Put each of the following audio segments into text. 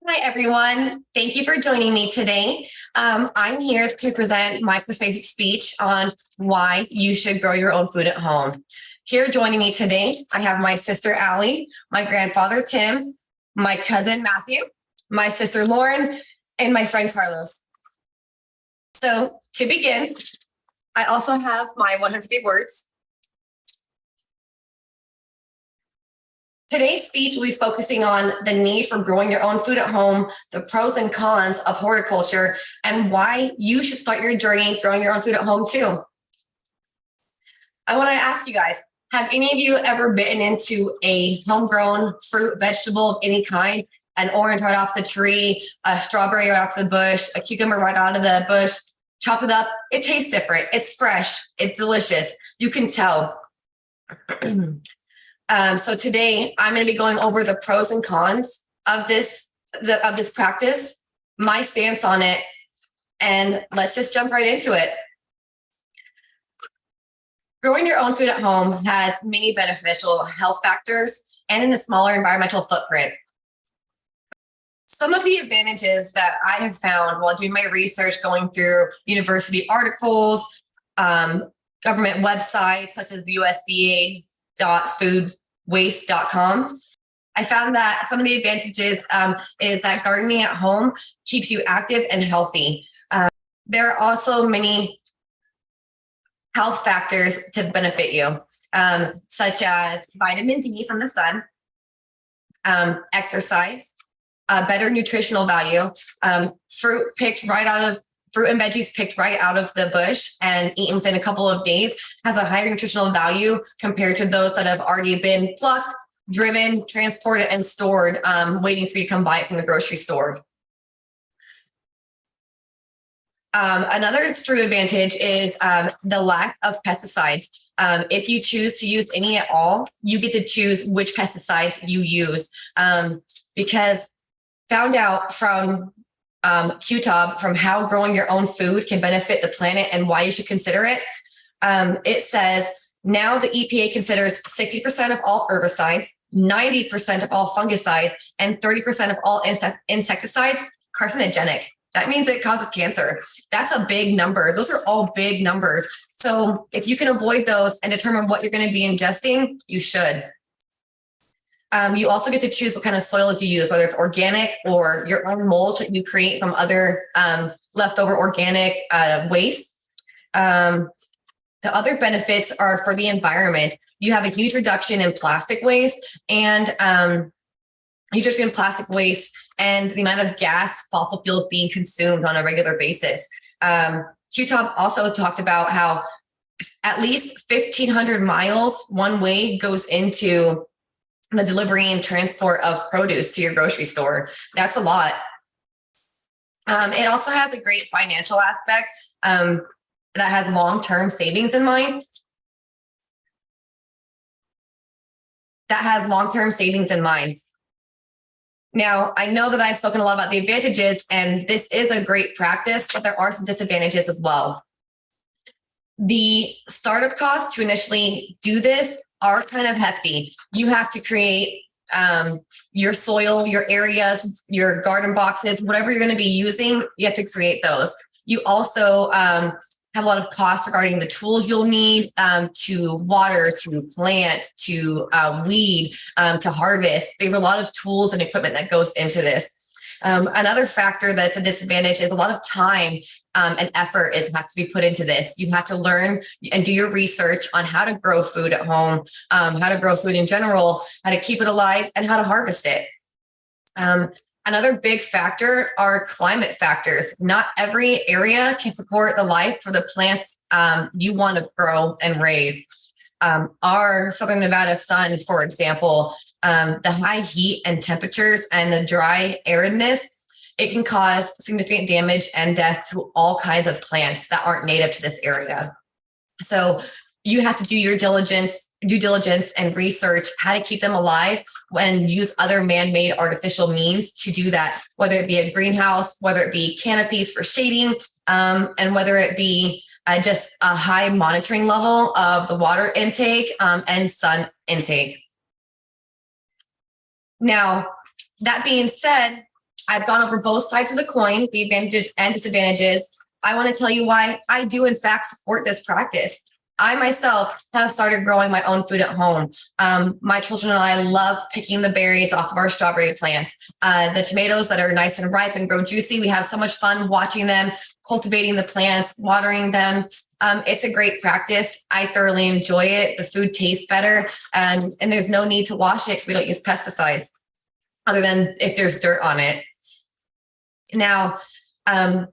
Hi, everyone. Thank you for joining me today. I'm here to present my persuasive speech on why you should grow your own food at home. Here joining me today, I have my sister, Allie, my grandfather, Tim, my cousin, Matthew, my sister, Lauren, and my friend, Carlos. So to begin, I also have my 150 words. Today's speech will be focusing on the need for growing your own food at home, the pros and cons of horticulture, and why you should start your journey growing your own food at home too. I want to ask you guys, have any of you ever bitten into a homegrown fruit, vegetable of any kind? An orange right off the tree, a strawberry right off the bush, a cucumber right out of the bush, chopped it up. It tastes different. It's fresh. It's delicious. You can tell. So today I'm going to be going over the pros and cons of this practice, my stance on it, and let's just jump right into it. Growing your own food at home has many beneficial health factors and in a smaller environmental footprint. Some of the advantages that I have found while doing my research, going through university articles, government websites such as the USDA.foodwaste.com, I found that some of the advantages is that gardening at home keeps you active and healthy. There are also many health factors to benefit you, such as vitamin D from the sun, exercise, better nutritional value, fruit and veggies picked right out of the bush and eaten within a couple of days has a higher nutritional value compared to those that have already been plucked, driven, transported, and stored, waiting for you to come buy it from the grocery store. Another true advantage is the lack of pesticides. If you choose to use any at all, you get to choose which pesticides you use, because found out from QTOB from how growing your own food can benefit the planet and why you should consider it. It says now the EPA considers 60% of all herbicides, 90% of all fungicides, and 30% of all insecticides carcinogenic. That means it causes cancer. That's a big number. Those are all big numbers. So if you can avoid those and determine what you're going to be ingesting, you should. You also get to choose what kind of soils you use, whether it's organic or your own mulch that you create from other leftover organic waste. The other benefits are for the environment. You have a huge reduction in plastic waste and the amount of gas, fossil fuels being consumed on a regular basis. QTOB also talked about how at least 1,500 miles one way goes into the delivery and transport of produce to your grocery store. That's a lot. It also has a great financial aspect that has long-term savings in mind. Now, I know that I've spoken a lot about the advantages, and this is a great practice, but there are some disadvantages as well. The startup costs to initially do this are kind of hefty. You have to create your soil, your areas, your garden boxes, whatever you're going to be using, you have to create those. You also have a lot of costs regarding the tools you'll need to water, to plant, to weed, to harvest. There's a lot of tools and equipment that goes into this. Another factor that's a disadvantage is a lot of time and effort has to be put into this. You have to learn and do your research on how to grow food at home, how to grow food in general, how to keep it alive, and how to harvest it. Another big factor are climate factors. Not every area can support the life for the plants you want to grow and raise. Our Southern Nevada sun, for example, the high heat and temperatures and the dry aridness, it can cause significant damage and death to all kinds of plants that aren't native to this area. So you have to do your due diligence and research how to keep them alive and use other man-made artificial means to do that, whether it be a greenhouse, whether it be canopies for shading, and whether it be just a high monitoring level of the water intake and sun intake. Now, that being said, I've gone over both sides of the coin, the advantages and disadvantages. I want to tell you why I do, in fact, support this practice. I myself have started growing my own food at home. My children and I love picking the berries off of our strawberry plants. The tomatoes that are nice and ripe and grow juicy, we have so much fun watching them, cultivating the plants, watering them. It's a great practice. I thoroughly enjoy it. The food tastes better, and there's no need to wash it because we don't use pesticides, other than if there's dirt on it. Now, I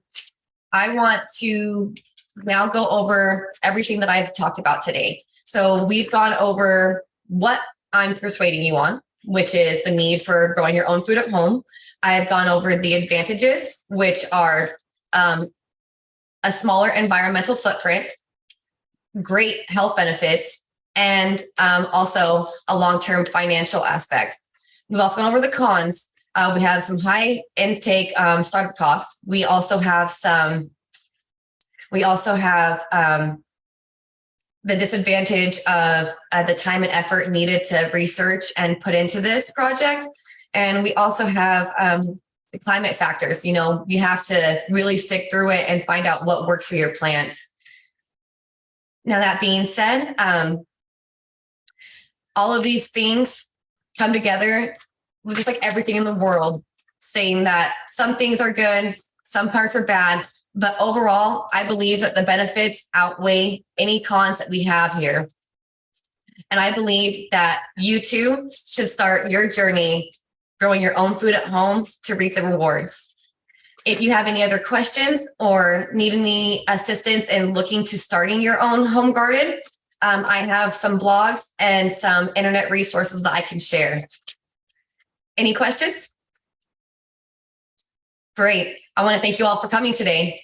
want to now go over everything that I've talked about today. So we've gone over what I'm persuading you on, which is the need for growing your own food at home. I have gone over the advantages, which are a smaller environmental footprint, great health benefits, and also a long-term financial aspect. We've also gone over the cons. We have some high intake startup costs. We also have the disadvantage of the time and effort needed to research and put into this project. And we also have the climate factors. You know, you have to really stick through it and find out what works for your plants. Now, that being said, all of these things come together with just like everything in the world, saying that some things are good, some parts are bad. But overall, I believe that the benefits outweigh any cons that we have here. And I believe that you too should start your journey growing your own food at home to reap the rewards. If you have any other questions or need any assistance in looking to starting your own home garden, I have some blogs and some internet resources that I can share. Any questions? Great. I want to thank you all for coming today.